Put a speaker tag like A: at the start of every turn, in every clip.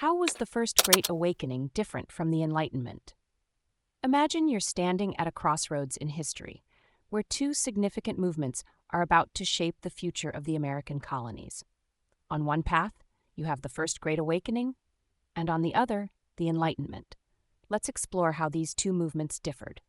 A: How was the First Great Awakening different from the Enlightenment? Imagine you're standing at a crossroads in history, where two significant movements are about to shape the future of the American colonies. On one path, you have the First Great Awakening, and on the other, the Enlightenment. Let's explore how these two movements differed.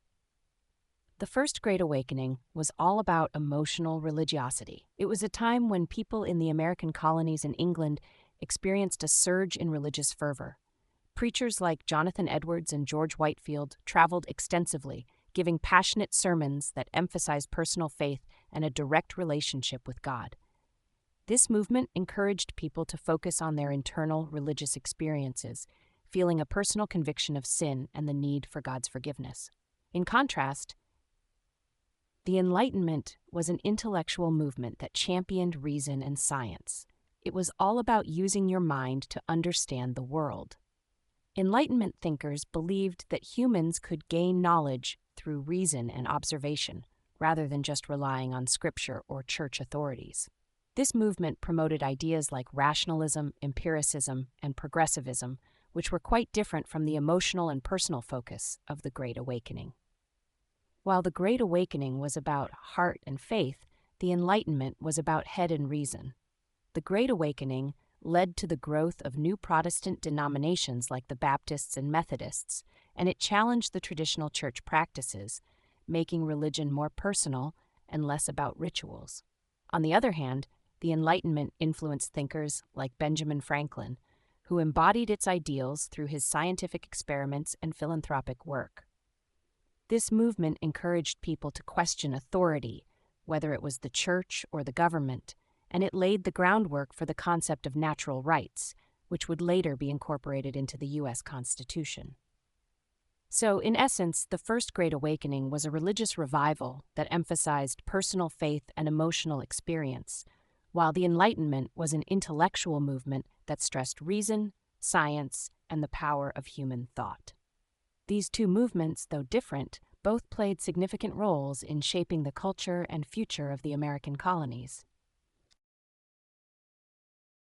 A: The First Great Awakening was all about emotional religiosity. It was a time when people in the American colonies in England experienced a surge in religious fervor. Preachers like Jonathan Edwards and George Whitefield traveled extensively, giving passionate sermons that emphasized personal faith and a direct relationship with God. This movement encouraged people to focus on their internal religious experiences, feeling a personal conviction of sin and the need for God's forgiveness. In contrast, the Enlightenment was an intellectual movement that championed reason and science. It was all about using your mind to understand the world. Enlightenment thinkers believed that humans could gain knowledge through reason and observation, rather than just relying on scripture or church authorities. This movement promoted ideas like rationalism, empiricism, and progressivism, which were quite different from the emotional and personal focus of the Great Awakening. While the Great Awakening was about heart and faith, the Enlightenment was about head and reason. The Great Awakening led to the growth of new Protestant denominations like the Baptists and Methodists, and it challenged the traditional church practices, making religion more personal and less about rituals. On the other hand, the Enlightenment influenced thinkers like Benjamin Franklin, who embodied its ideals through his scientific experiments and philanthropic work. This movement encouraged people to question authority, whether it was the church or the government, and it laid the groundwork for the concept of natural rights, which would later be incorporated into the U.S. Constitution. So, in essence, the First Great Awakening was a religious revival that emphasized personal faith and emotional experience, while the Enlightenment was an intellectual movement that stressed reason, science, and the power of human thought. These two movements, though different, both played significant roles in shaping the culture and future of the American colonies.